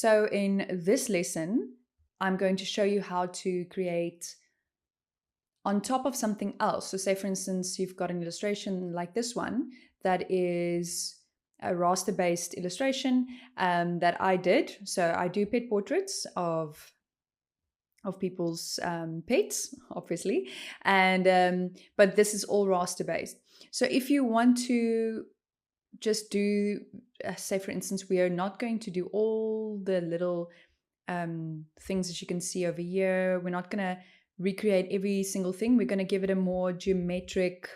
So in this lesson, I'm going to show you how to create on top of something else. So say, for instance, you've got an illustration like this one that is a raster-based illustration that I did. So I do pet portraits of people's pets, obviously, and but this is all raster-based. So if you want to just do, say, for instance, we are not going to do all the little things that you can see over here. We're not going to recreate every single thing. We're going to give it a more geometric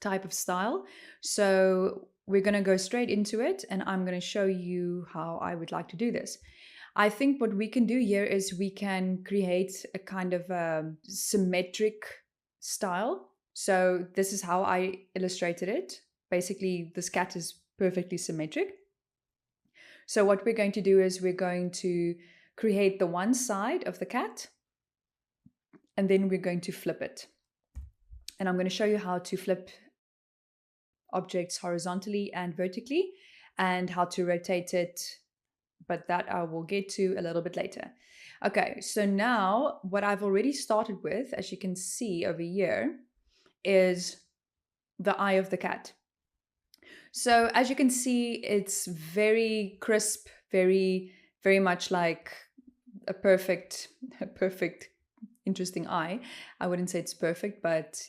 type of style. So we're going to go straight into it, and I'm going to show you how I would like to do this. I think what we can do here is we can create a kind of symmetric style. So this is how I illustrated it. Basically, this cat is perfectly symmetric. So what we're going to do is we're going to create the one side of the cat, and then we're going to flip it. And I'm going to show you how to flip objects horizontally and vertically, and how to rotate it, but that I will get to a little bit later. Okay, so now what I've already started with, as you can see over here, is the eye of the cat. So as you can see, it's very crisp, very much like a perfect interesting eye. I wouldn't say it's perfect, but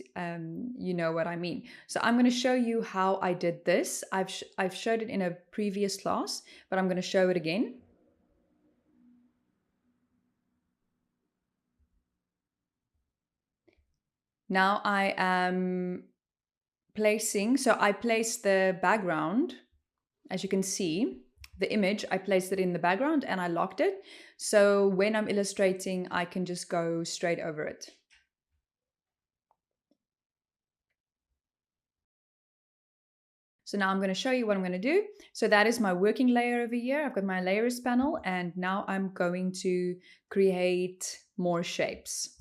you know what I mean. So I'm going to show you how I did this. I've showed it in a previous class, but I'm going to show it again. Now I am placing, so I placed the background, as you can see, the image, I placed it in the background and I locked it. So when I'm illustrating, I can just go straight over it. So now I'm going to show you what I'm going to do. So that is my working layer over here. I've got my layers panel, and now I'm going to create more shapes.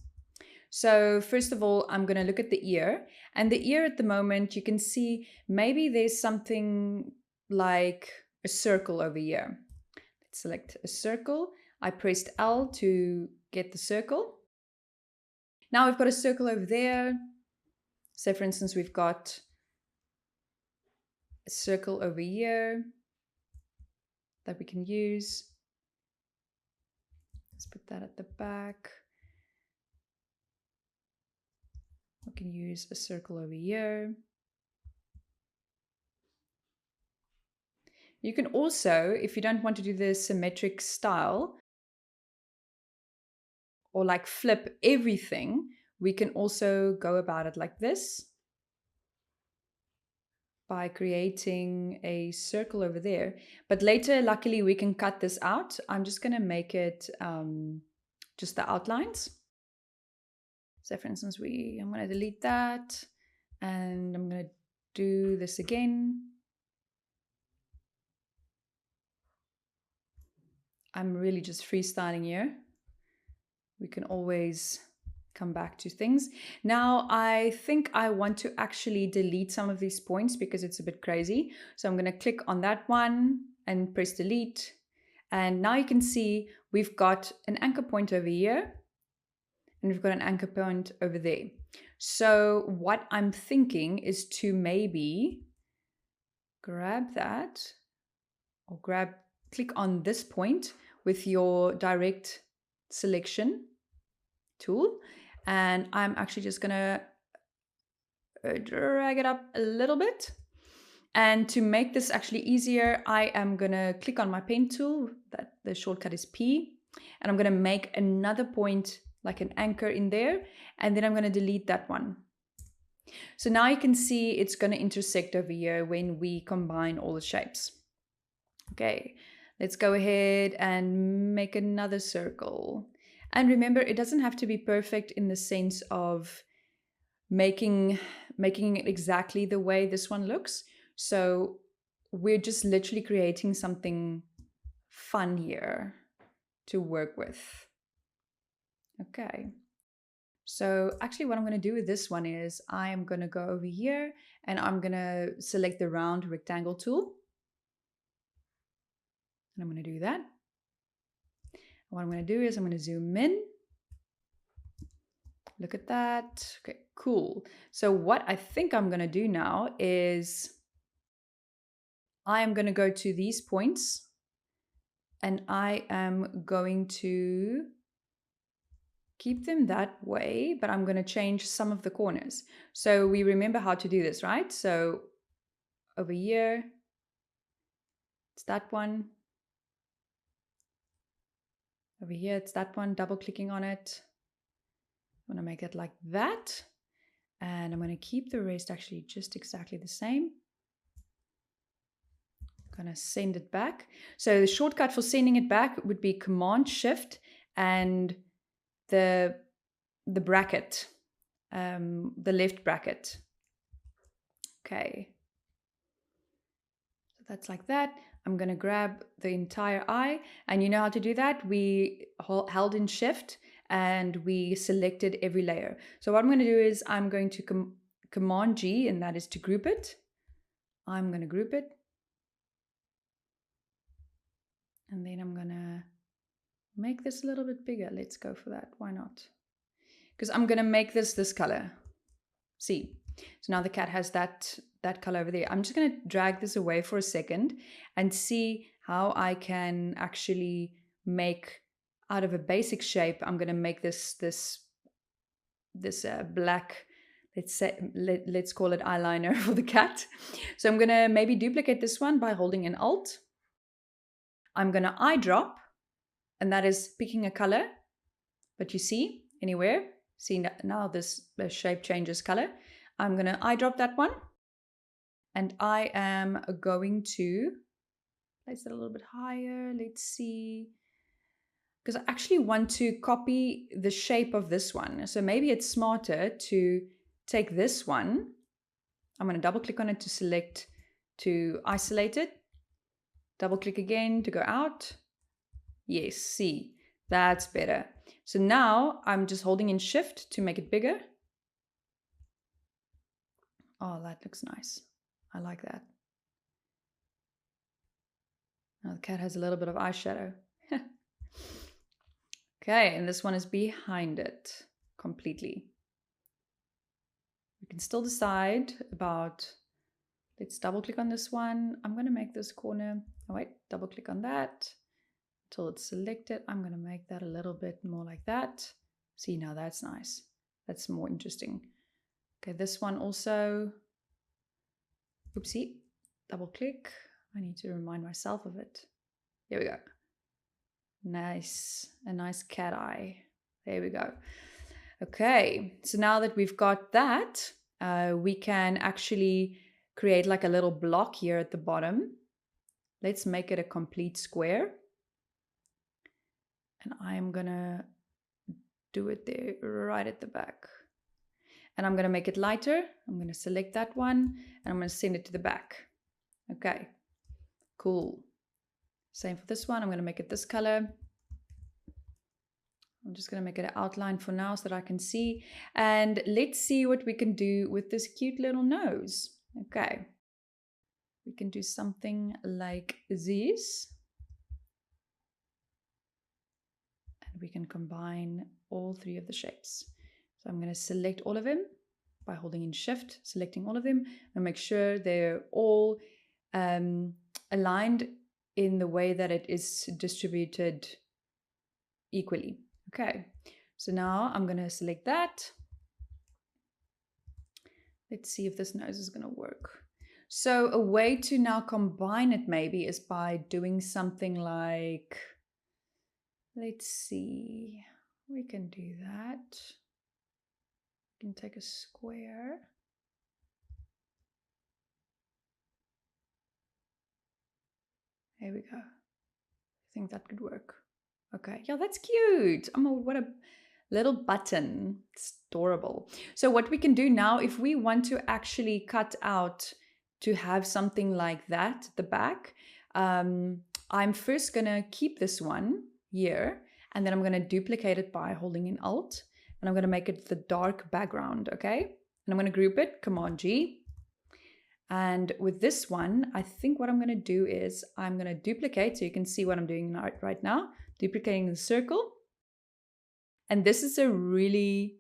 So first of all, I'm going to look at the ear, and the ear at the moment, you can see maybe there's something like a circle over here. Let's select a circle. I pressed L to get the circle. Now we've got a circle over there. So for instance, we've got a circle over here that we can use. Let's put that at the back. We can use a circle over here. You can also, if you don't want to do the symmetric style or like flip everything, we can also go about it like this by creating a circle over there. But later, luckily, we can cut this out. I'm just going to make it just the outlines. So for instance, I'm going to delete that, and I'm going to do this again. I'm really just freestyling here. We can always come back to things. Now, I think I want to actually delete some of these points because it's a bit crazy. So I'm going to click on that one and press delete. And now you can see we've got an anchor point over here, and we've got an anchor point over there. So what I'm thinking is to maybe grab that, or click on this point with your direct selection tool, and I'm actually just gonna drag it up a little bit. And to make this actually easier, I am gonna click on my pen tool, that the shortcut is P, and I'm gonna make another point like an anchor in there, and then I'm gonna delete that one. So now you can see it's gonna intersect over here when we combine all the shapes. Okay, let's go ahead and make another circle. And remember, it doesn't have to be perfect in the sense of making it exactly the way this one looks. So we're just literally creating something fun here to work with. Okay. So actually what I'm going to do with this one is I am going to go over here and I'm going to select the round rectangle tool. And I'm going to do that. What I'm going to do is I'm going to zoom in. Look at that. Okay, cool. So what I think I'm going to do now is I am going to go to these points and I am going to keep them that way, but I'm going to change some of the corners. So we remember how to do this, right? So over here, it's that one. Over here, it's that one, double clicking on it. I'm going to make it like that. And I'm going to keep the rest actually just exactly the same. I'm going to send it back. So the shortcut for sending it back would be Command Shift and the bracket, the left bracket. Okay. So that's like that. I'm going to grab the entire eye, and you know how to do that. We held in Shift and we selected every layer. So what I'm going to do is I'm going to Command G, and that is to group it. I'm going to group it. And then I'm going to make this a little bit bigger. Let's go for that. Why not? Because I'm going to make this color. See? So now the cat has that color over there. I'm just going to drag this away for a second and see how I can actually make out of a basic shape. I'm going to make this black, let's call it eyeliner for the cat. So I'm going to maybe duplicate this one by holding an Alt. I'm going to eyedrop, and that is picking a color. But you see anywhere? See now this shape changes color. I'm going to eyedrop that one. And I am going to place it a little bit higher. Let's see. Because I actually want to copy the shape of this one. So maybe it's smarter to take this one. I'm going to double click on it to select, to isolate it. Double click again to go out. Yes, see, that's better. So now I'm just holding in Shift to make it bigger. Oh, that looks nice. I like that. Now the cat has a little bit of eyeshadow. Okay, and this one is behind it completely. We can still decide about, let's double click on this one. I'm going to make this corner, oh wait, double click on that until it's selected. I'm going to make that a little bit more like that. See, now that's nice. That's more interesting. Okay, this one also, oopsie, double click. I need to remind myself of it. Here we go. Nice, a nice cat eye. There we go. Okay, so now that we've got that, we can actually create like a little block here at the bottom. Let's make it a complete square. And I'm gonna do it there right at the back. And I'm gonna make it lighter. I'm gonna select that one and I'm gonna send it to the back. Okay, cool. Same for this one. I'm gonna make it this color. I'm just going to make it an outline for now so that I can see. And let's see what we can do with this cute little nose. Okay. We can do something like this. And we can combine all three of the shapes. So I'm going to select all of them by holding in Shift, selecting all of them, and make sure they're all aligned in the way that it is distributed equally. Okay, so now I'm going to select that. Let's see if this nose is going to work. So a way to now combine it maybe is by doing something like, let's see, we can do that. We can take a square. There we go. I think that could work. Okay, yeah, that's cute. Oh, what a little button. It's adorable. So what we can do now, if we want to actually cut out to have something like that at the back, I'm first going to keep this one here, and then I'm going to duplicate it by holding in Alt, and I'm going to make it the dark background, okay? And I'm going to group it, Command G. And with this one, I think what I'm going to do is I'm going to duplicate, so you can see what I'm doing right now, duplicating the circle. And this is a really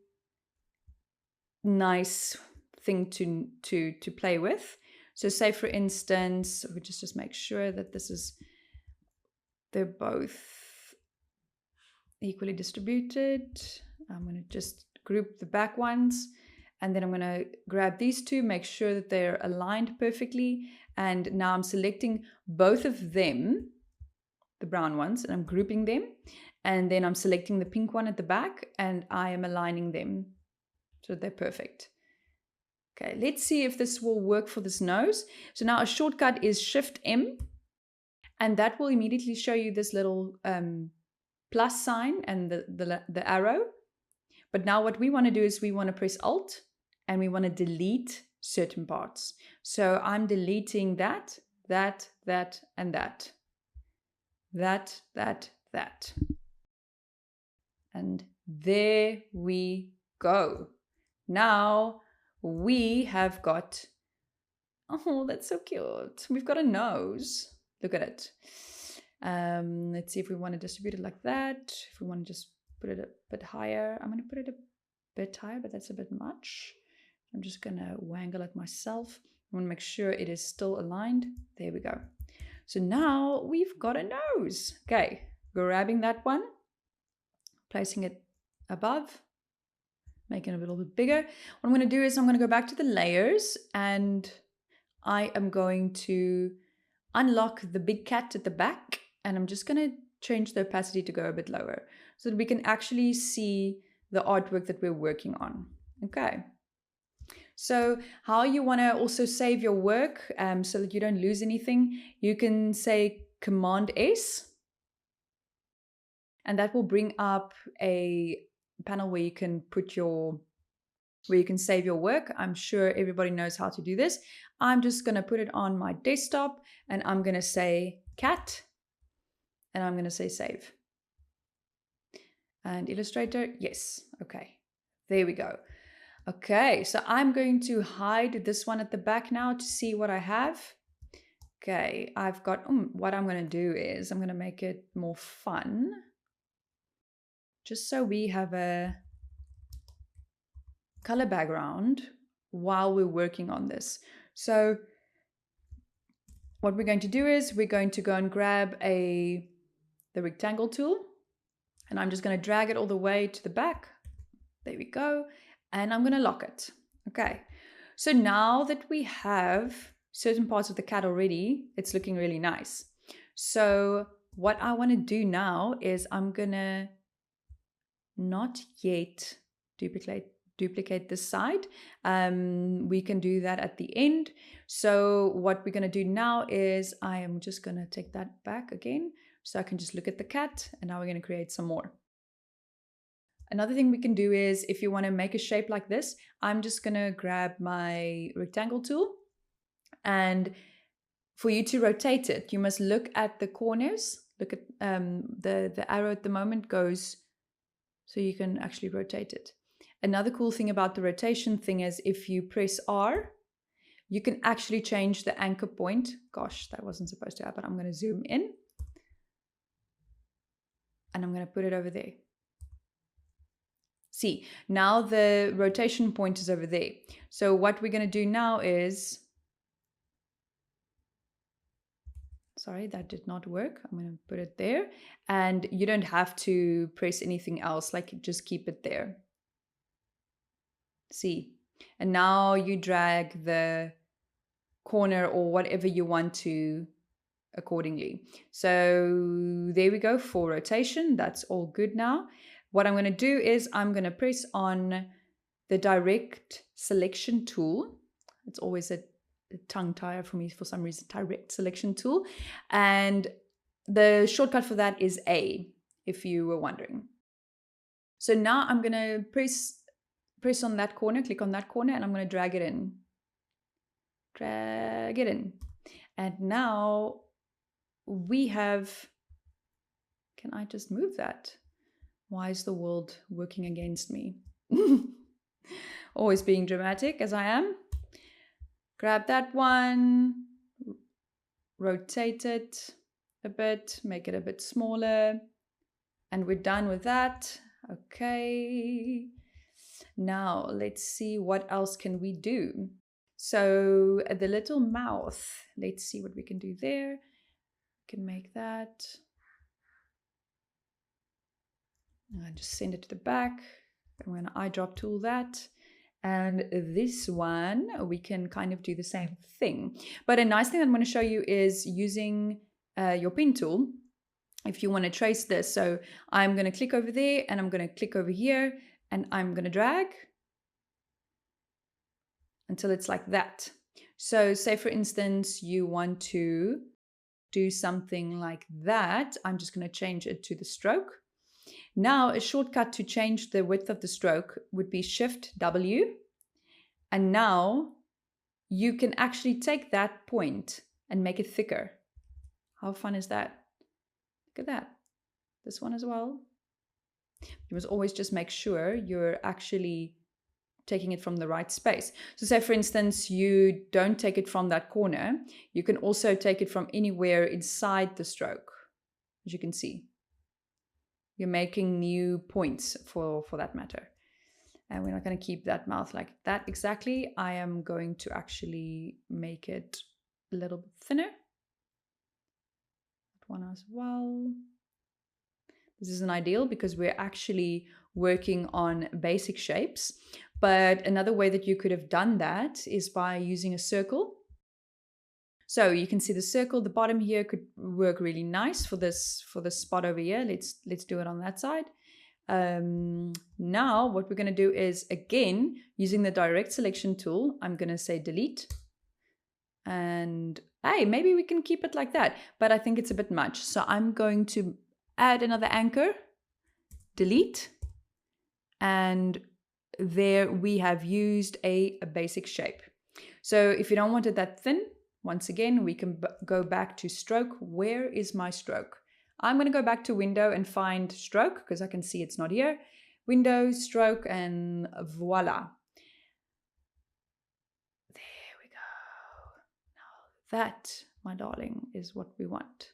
nice thing to play with. So say for instance, we just make sure that they're both equally distributed. I'm going to just group the back ones, and then I'm going to grab these two, make sure that they're aligned perfectly. And now I'm selecting both of them, the brown ones, and I'm grouping them. And then I'm selecting the pink one at the back, and I am aligning them so they're perfect. Okay, let's see if this will work for this nose. So now a shortcut is Shift M, and that will immediately show you this little plus sign and the arrow. But now what we want to do is we want to press Alt, and we want to delete certain parts. So I'm deleting that, and that. That. And there we go. Now we have got, oh, that's so cute. We've got a nose. Look at it. Let's see if we want to distribute it like that. If we want to just put it a bit higher. I'm going to put it a bit higher, but that's a bit much. I'm just going to wangle it myself. I want to make sure it is still aligned. There we go. So now we've got a nose. Okay, grabbing that one, placing it above, making it a little bit bigger. What I'm going to do is I'm going to go back to the layers, and I am going to unlock the big cat at the back, and I'm just going to change the opacity to go a bit lower so that we can actually see the artwork that we're working on. Okay. So how you want to also save your work so that you don't lose anything, you can say Command S, and that will bring up a panel where you can save your work. I'm sure everybody knows how to do this. I'm just going to put it on my desktop, and I'm going to say cat, and I'm going to say save. And Illustrator, yes. Okay, there we go. Okay, so I'm going to hide this one at the back now to see what I have. Okay, I've got, what I'm going to do is I'm going to make it more fun. Just so we have a color background while we're working on this. So what we're going to do is we're going to go and grab the rectangle tool, and I'm just going to drag it all the way to the back. There we go. And I'm going to lock it. Okay. So now that we have certain parts of the cat already, it's looking really nice. So what I want to do now is I'm going to not yet duplicate this side. We can do that at the end. So what we're going to do now is I am just going to take that back again so I can just look at the cat, and now we're going to create some more. Another thing we can do is if you want to make a shape like this, I'm just going to grab my rectangle tool, and for you to rotate it, you must look at the corners. Look at the arrow at the moment goes so you can actually rotate it. Another cool thing about the rotation thing is if you press R, you can actually change the anchor point. Gosh, that wasn't supposed to happen. I'm going to zoom in, and I'm going to put it over there. See, now the rotation point is over there. So what we're going to do now is, sorry, that did not work. I'm going to put it there, and you don't have to press anything else, like just keep it there. See, and now you drag the corner or whatever you want to accordingly. So there we go for rotation. That's all good now. What I'm going to do is I'm going to press on the direct selection tool. It's always a tongue tire for me for some reason, direct selection tool. And the shortcut for that is A, if you were wondering. So now I'm going to press on that corner, click on that corner, and I'm going to drag it in. Drag it in. And now we have, can I just move that? Why is the world working against me? Always being dramatic as I am. Grab that one, rotate it a bit, make it a bit smaller, and we're done with that. Okay. Now let's see what else can we do. So the little mouth, let's see what we can do there. We can make that. And just send it to the back. I'm going to eyedrop tool that. And this one, we can kind of do the same thing. But a nice thing I'm going to show you is using your pen tool. If you want to trace this, so I'm going to click over there and I'm going to click over here and I'm going to drag until it's like that. So say for instance, you want to do something like that. I'm just going to change it to the stroke. Now a shortcut to change the width of the stroke would be Shift W. And now you can actually take that point and make it thicker. How fun is that? Look at that. This one as well. You must always just make sure you're actually taking it from the right space. So say for instance, you don't take it from that corner. You can also take it from anywhere inside the stroke, as you can see. You're making new points for that matter. And we're not going to keep that mouth like that exactly. I am going to actually make it a little bit thinner. That one as well. This isn't ideal because we're actually working on basic shapes. But another way that you could have done that is by using a circle. So you can see the circle, the bottom here could work really nice for this spot over here. Let's do it on that side. Now what we're going to do is, again, using the direct selection tool, I'm going to say delete. And hey, maybe we can keep it like that, but I think it's a bit much. So I'm going to add another anchor, delete, and there we have used a basic shape. So if you don't want it that thin, once again, we can go back to stroke. Where is my stroke? I'm going to go back to window and find stroke because I can see it's not here. Window, stroke, and voila. There we go. Now that, my darling, is what we want.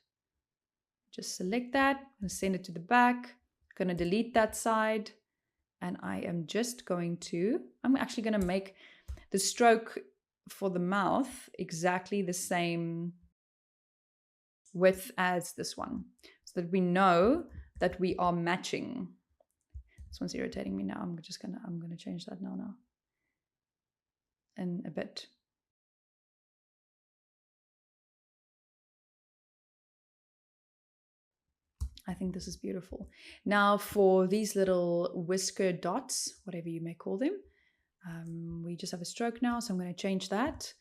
Just select that and send it to the back. I'm going to delete that side. And I am just going to, I'm actually going to make the stroke for the mouth exactly the same width as this one, so that we know that we are matching. This one's irritating me now. I'm gonna change that now in a bit. I think this is beautiful. Now for these little whisker dots, whatever you may call them, we just have a stroke now, so I'm going to change that.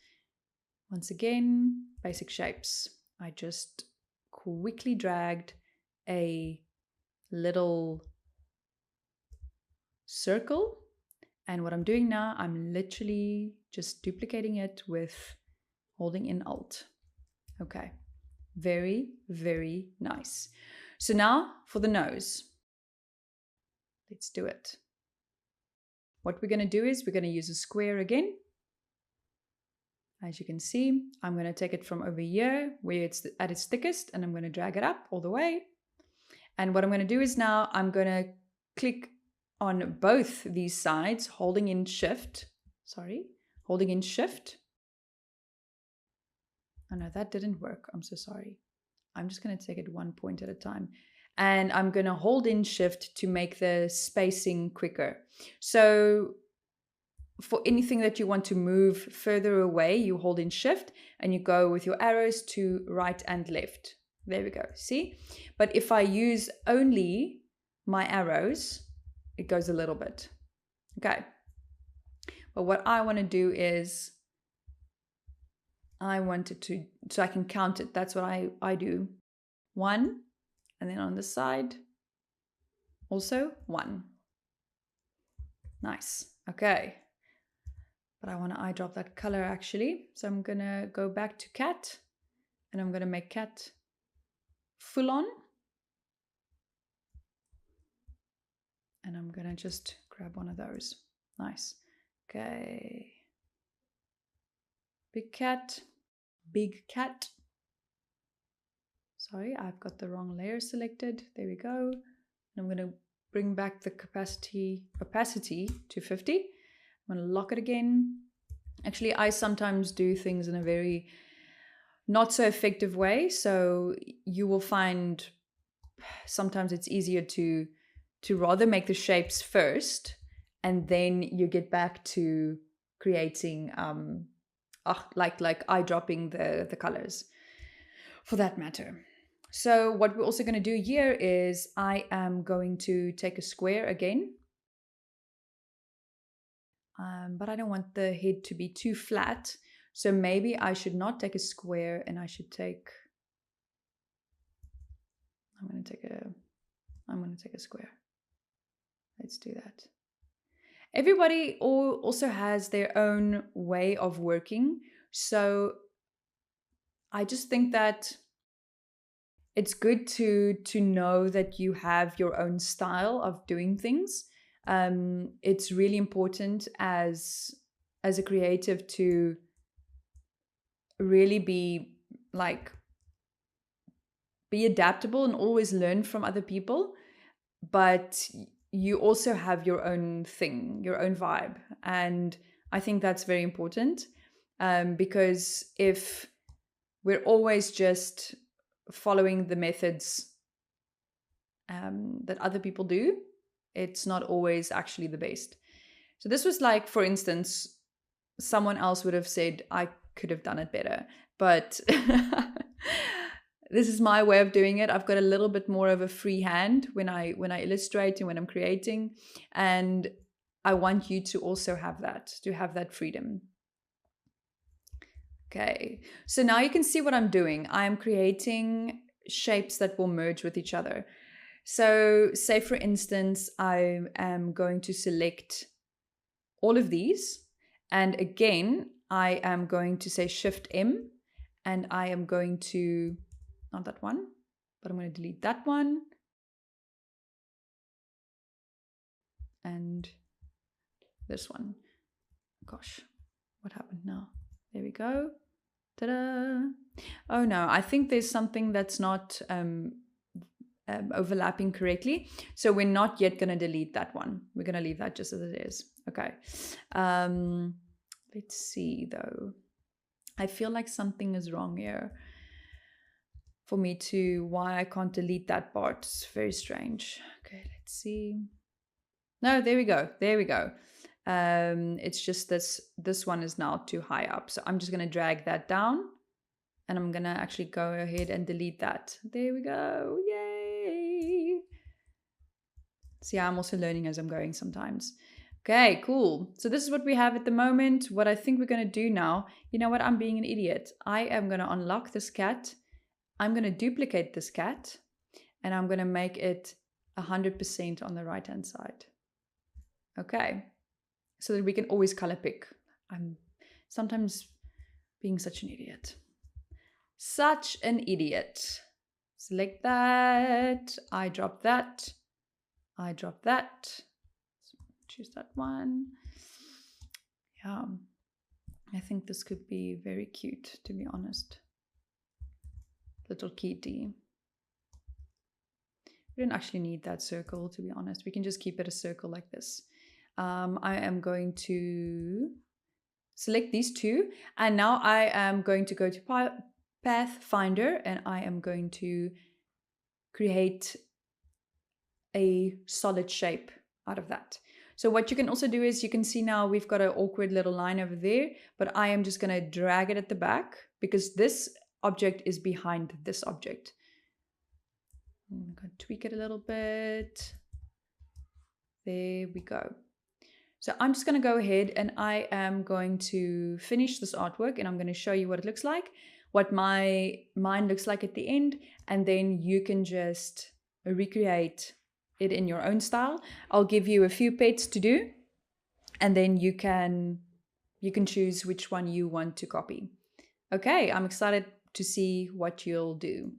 Once again, basic shapes. I just quickly dragged a little circle, and what I'm doing now, I'm literally just duplicating it with holding in Alt. Okay, very, very nice. So now for the nose. Let's do it. What we're going to do is we're going to use a square again. As you can see, I'm going to take it from over here where it's at its thickest, and I'm going to drag it up all the way. And what I'm going to do is now I'm going to click on both these sides, holding in Shift. Holding in Shift. Oh no, that didn't work. I'm so sorry. I'm just going to take it one point at a time. And I'm going to hold in Shift to make the spacing quicker. So for anything that you want to move further away, you hold in Shift and you go with your arrows to right and left. There we go, see? But if I use only my arrows, it goes a little bit. Okay. But what I want to do is I want it to, so I can count it. That's what I do. 1, and then on the side, also 1. Nice. Okay. But I want to eyedrop that color actually. So I'm going to go back to cat, and I'm going to make cat full on. And I'm going to just grab one of those. Nice. Okay. big cat, big cat. Sorry, I've got the wrong layer selected. There we go. I'm going to bring back the opacity to 50. I'm going to lock it again. Actually, I sometimes do things in a very not so effective way. So you will find sometimes it's easier to rather make the shapes first, and then you get back to creating like eyedropping the colors for that matter. So what we're also going to do here is I am going to take a square again. But I don't want the head to be too flat. So maybe I should not take a square and I should take, I'm going to take a square. Let's do that. Everybody also has their own way of working. So I just think that it's good to know that you have your own style of doing things. It's really important as a creative to really be adaptable and always learn from other people, but you also have your own thing, your own vibe, and I think that's very important, because if we're always just following the methods that other people do, it's not always actually the best. So this was like, for instance, someone else would have said I could have done it better, but this is my way of doing it. I've got a little bit more of a free hand when I illustrate and when I'm creating, and I want you to also have that freedom. Okay, so now you can see what I'm doing. I'm creating shapes that will merge with each other. So say for instance, I am going to select all of these, and again, I am going to say Shift M, and I am going to, not that one, but I'm going to delete that one. And this one. Gosh, what happened now? There we go. Ta-da! Oh no, I think there's something that's not overlapping correctly. So we're not yet going to delete that one. We're going to leave that just as it is. Okay. Let's see though. I feel like something is wrong here for me to, why I can't delete that part. It's very strange. Okay, let's see. No, there we go. There we go. It's just this one is now too high up. So I'm just going to drag that down, and I'm going to actually go ahead and delete that. There we go. Yay. See, I'm also learning as I'm going sometimes. Okay, cool. So this is what we have at the moment. What I think we're going to do now, you know what? I'm being an idiot. I am going to unlock this cat. I'm going to duplicate this cat, and I'm going to make it 100% on the right-hand side. Okay, so that we can always color pick. I'm sometimes being such an idiot. Such an idiot. Select that. I drop that. I drop that. Choose that one. Yeah, I think this could be very cute, to be honest. Little kitty. We don't actually need that circle, to be honest. We can just keep it a circle like this. I am going to select these two, and now I am going to go to Pathfinder, and I am going to create a solid shape out of that. So what you can also do is, you can see now we've got an awkward little line over there, but I am just going to drag it at the back because this object is behind this object. I'm going to tweak it a little bit. There we go. So I'm just going to go ahead and I am going to finish this artwork, and I'm going to show you what it looks like, what mine looks like at the end, and then you can just recreate it in your own style. I'll give you a few pets to do, and then you can choose which one you want to copy. Okay, I'm excited to see what you'll do.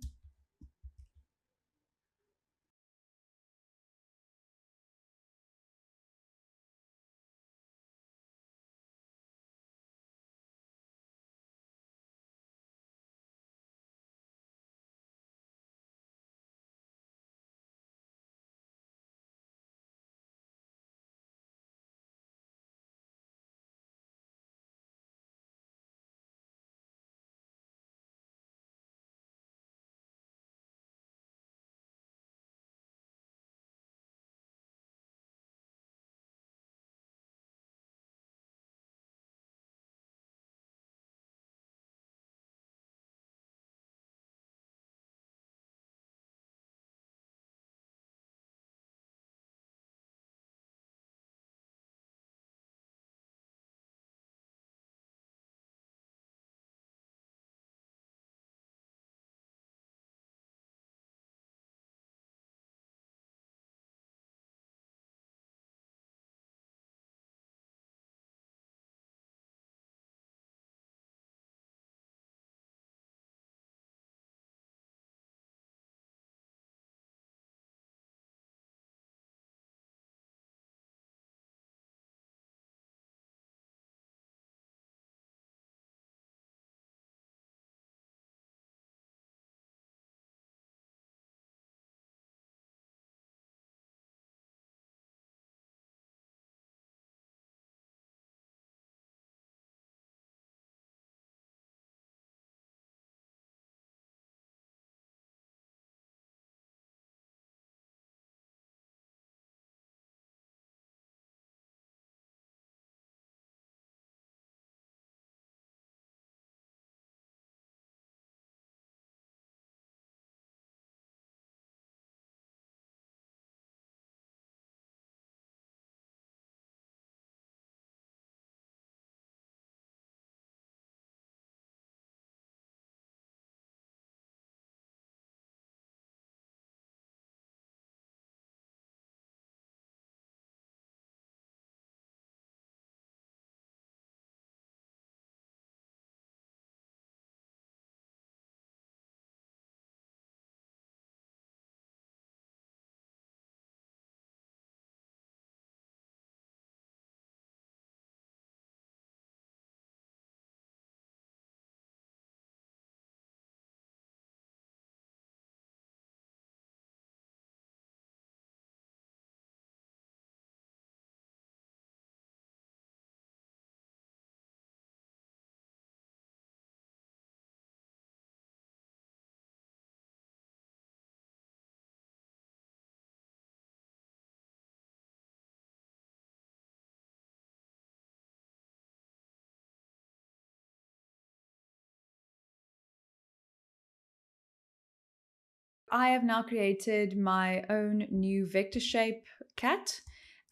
I have now created my own new vector shape cat,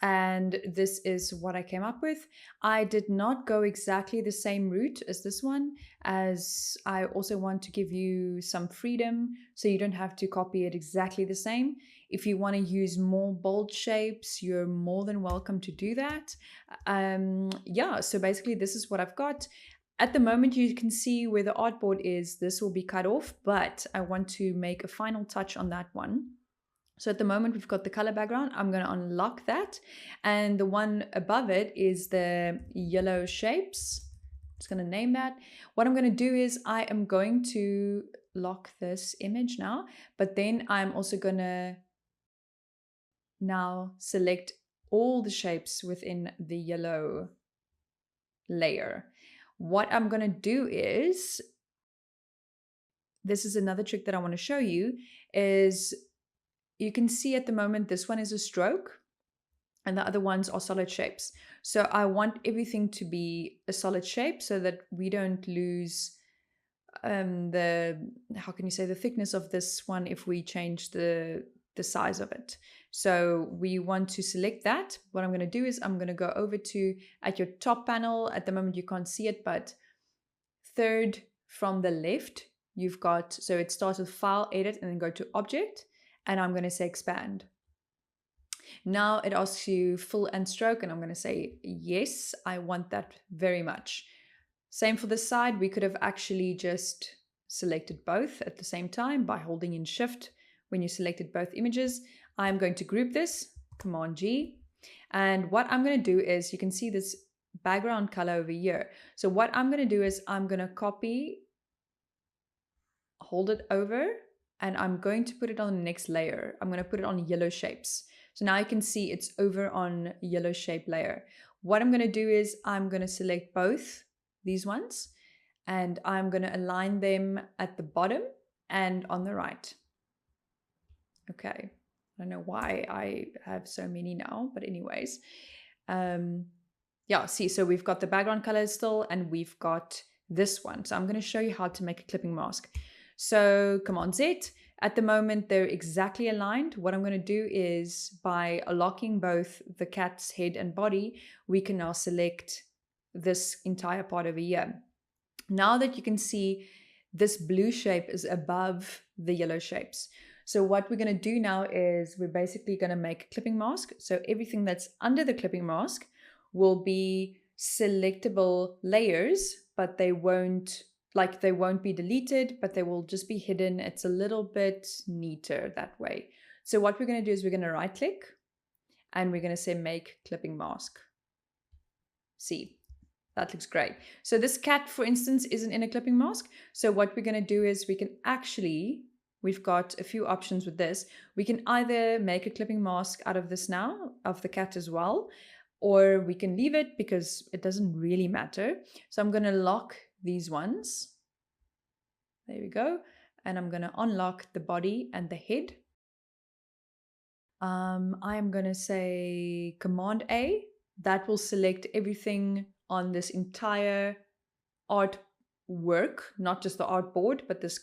and this is what I came up with. I did not go exactly the same route as this one, as I also want to give you some freedom so you don't have to copy it exactly the same. If you want to use more bold shapes, you're more than welcome to do that. Yeah, so basically this is what I've got. At the moment, you can see where the artboard is. This will be cut off, but I want to make a final touch on that one. So at the moment, we've got the color background. I'm going to unlock that. And the one above it is the yellow shapes. I'm just going to name that. What I'm going to do is I am going to lock this image now, but then I'm also going to now select all the shapes within the yellow layer. What I'm going to do is, this is another trick that I want to show you, is you can see at the moment this one is a stroke and the other ones are solid shapes. So I want everything to be a solid shape so that we don't lose how can you say, the thickness of this one if we change the size of it. So we want to select that. What I'm going to do is I'm going to go over to, at your top panel, at the moment you can't see it, but third from the left, you've got, so it starts with File, Edit, and then go to Object, and I'm going to say Expand. Now it asks you fill and stroke, and I'm going to say yes, I want that very much. Same for this side. We could have actually just selected both at the same time by holding in Shift when you selected both images. I'm going to group this, Command G. And what I'm going to do is, you can see this background color over here. So what I'm going to do is I'm going to copy, hold it over, and I'm going to put it on the next layer. I'm going to put it on yellow shapes. So now you can see it's over on yellow shape layer. What I'm going to do is I'm going to select both these ones, and I'm going to align them at the bottom and on the right. Okay, I don't know why I have so many now, but anyways, yeah, see, so we've got the background color still, and we've got this one. So I'm going to show you how to make a clipping mask. So Command Z, at the moment they're exactly aligned. What I'm going to do is, by locking both the cat's head and body, we can now select this entire part over here. Now that you can see, this blue shape is above the yellow shapes. So what we're going to do now is we're basically going to make a clipping mask. So everything that's under the clipping mask will be selectable layers, but they won't be deleted, but they will just be hidden. It's a little bit neater that way. So what we're going to do is we're going to right click and we're going to say make clipping mask. See, that looks great. So this cat, for instance, isn't in a clipping mask. So what we're going to do is we can actually, we've got a few options with this. We can either make a clipping mask out of this now, of the cat as well, or we can leave it because it doesn't really matter. So I'm going to lock these ones. There we go. And I'm going to unlock the body and the head. I'm going to say Command A. That will select everything on this entire art work, not just the artboard, but this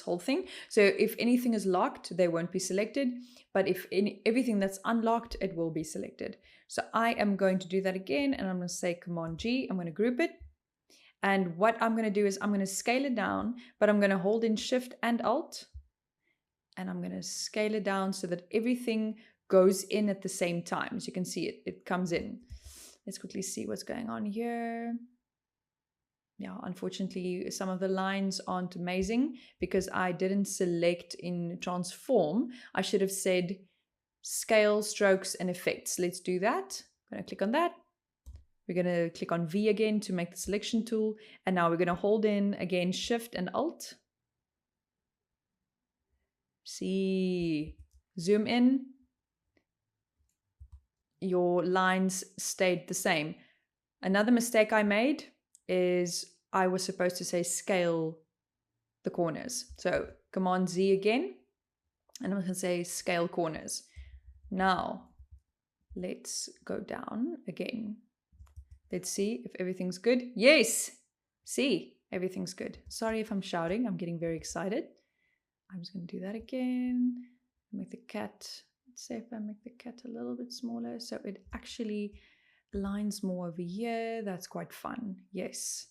whole thing. So if anything is locked, they won't be selected. But if everything that's unlocked, it will be selected. So I am going to do that again, and I'm going to say Command G. I'm going to group it. And what I'm going to do is I'm going to scale it down, but I'm going to hold in Shift and Alt. And I'm going to scale it down so that everything goes in at the same time. As you can see, it comes in. Let's quickly see what's going on here. Yeah, unfortunately, some of the lines aren't amazing because I didn't select in transform. I should have said scale, strokes, and effects. Let's do that. I'm going to click on that. We're going to click on V again to make the selection tool. And now we're going to hold in again Shift and Alt. See, zoom in. Your lines stayed the same. Another mistake I made is I was supposed to say scale the corners. So Command Z again, and I'm going to say scale corners. Now, let's go down again. Let's see if everything's good. Yes! See, everything's good. Sorry if I'm shouting. I'm getting very excited. I'm just going to do that again. Make the cat, let's say if I make the cat a little bit smaller, so it actually aligns more over here. That's quite fun. Yes,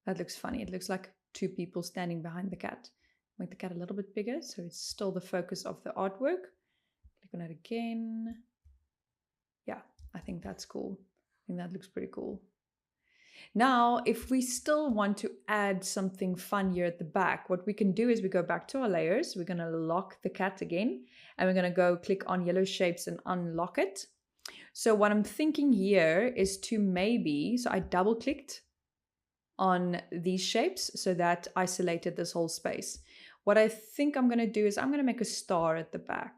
that looks funny. It looks like two people standing behind the cat. Make the cat a little bit bigger, so it's still the focus of the artwork. Click on it again. Yeah, I think that's cool. I think that looks pretty cool. Now, if we still want to add something fun here at the back, what we can do is we go back to our layers. We're going to lock the cat again, and we're going to go click on yellow shapes and unlock it. So what I'm thinking here is to maybe, so I double clicked on these shapes, so that isolated this whole space. What I think I'm going to do is I'm going to make a star at the back.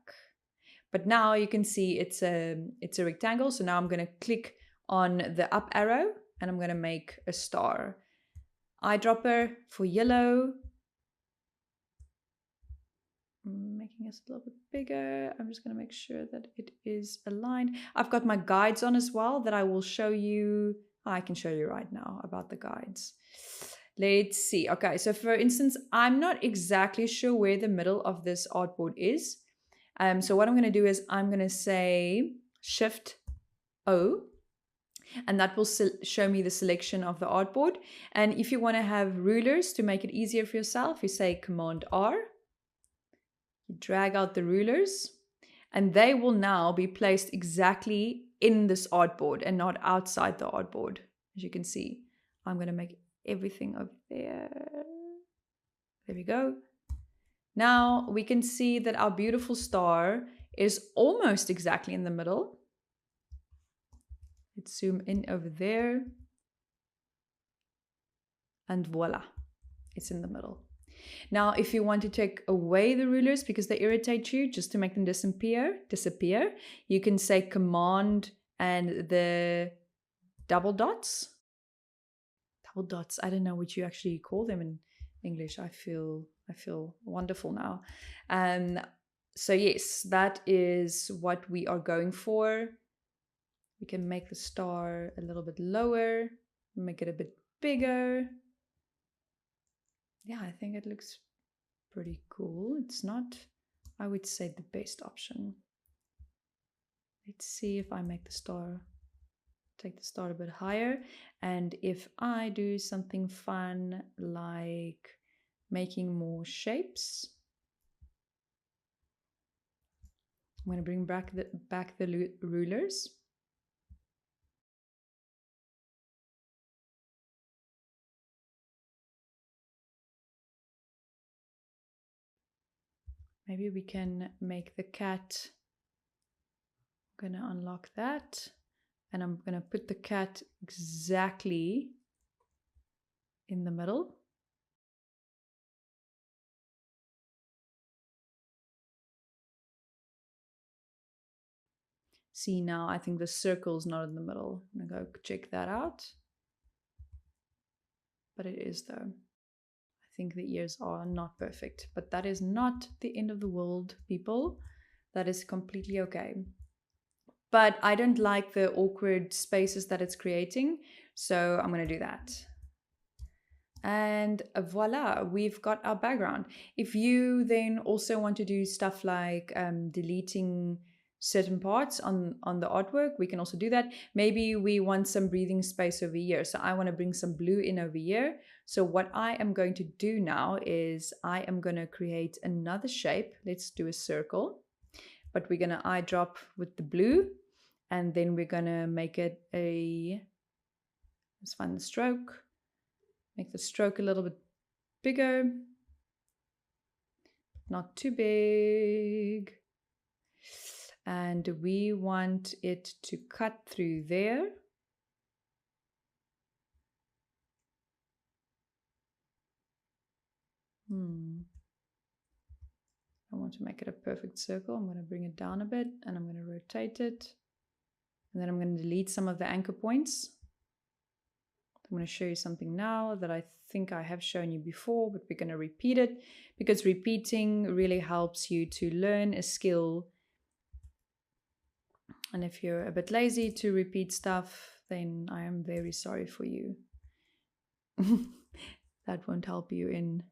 But now you can see it's a rectangle. So now I'm going to click on the up arrow and I'm going to make a star. Eyedropper for yellow. Making this a little bit bigger. I'm just going to make sure that it is aligned. I've got my guides on as well that I will show you. I can show you right now about the guides. Let's see. Okay, so for instance, I'm not exactly sure where the middle of this artboard is. So what I'm going to do is I'm going to say Shift O, and that will show me the selection of the artboard. And if you want to have rulers to make it easier for yourself, you say Command R. You drag out the rulers, and they will now be placed exactly in this artboard and not outside the artboard. As you can see, I'm going to make everything over there. There we go. Now we can see that our beautiful star is almost exactly in the middle. Let's zoom in over there. And voila, it's in the middle. Now, if you want to take away the rulers because they irritate you, just to make them disappear, you can say Command and the double dots. Double dots, I don't know what you actually call them in English. I feel wonderful now. So yes, that is what we are going for. We can make the star a little bit lower, make it a bit bigger. Yeah, I think it looks pretty cool. It's not, I would say, the best option. Let's see if I make the star, take the star a bit higher. And if I do something fun like making more shapes, I'm going to bring back the rulers. Maybe we can make the cat. I'm going to unlock that, and I'm going to put the cat exactly in the middle. See, now I think the circle is not in the middle. I'm going to go check that out. But it is though. I think the ears are not perfect, but that is not the end of the world, people. That is completely okay. But I don't like the awkward spaces that it's creating, so I'm going to do that. And voila, we've got our background. If you then also want to do stuff like deleting certain parts on the artwork, we can also do that. Maybe we want some breathing space over here. So I want to bring some blue in over here. So what I am going to do now is I am going to create another shape. Let's do a circle, but we're going to eyedrop with the blue, and then we're going to make it a, let's find the stroke. Make the stroke a little bit bigger, not too big. And we want it to cut through there. I want to make it a perfect circle. I'm going to bring it down a bit and I'm going to rotate it. And then I'm going to delete some of the anchor points. I'm going to show you something now that I think I have shown you before, but we're going to repeat it because repeating really helps you to learn a skill. And if you're a bit lazy to repeat stuff, then I am very sorry for you. That won't help you in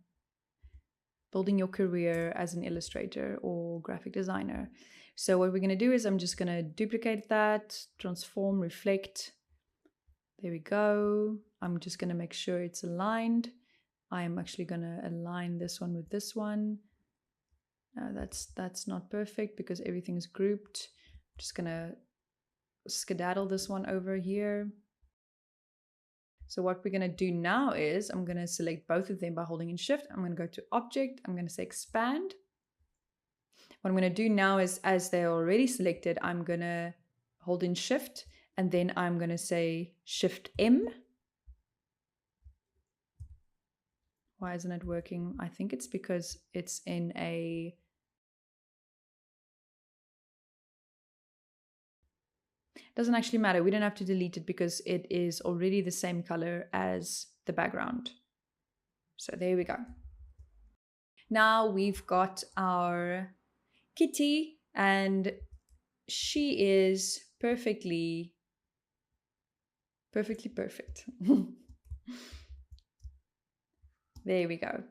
building your career as an illustrator or graphic designer. So what we're going to do is I'm just going to duplicate that, transform, reflect. There we go. I'm just going to make sure it's aligned. I am actually going to align this one with this one. That's not perfect because everything's grouped. I'm just going to skedaddle this one over here. So what we're going to do now is I'm going to select both of them by holding in Shift. I'm going to go to Object. I'm going to say Expand. What I'm going to do now is, as they're already selected, I'm going to hold in Shift and then I'm going to say Shift M. Why isn't it working? I think it's because it's in a... Doesn't actually matter. We don't have to delete it because it is already the same color as the background. So there we go. Now we've got our kitty and she is perfect. There we go.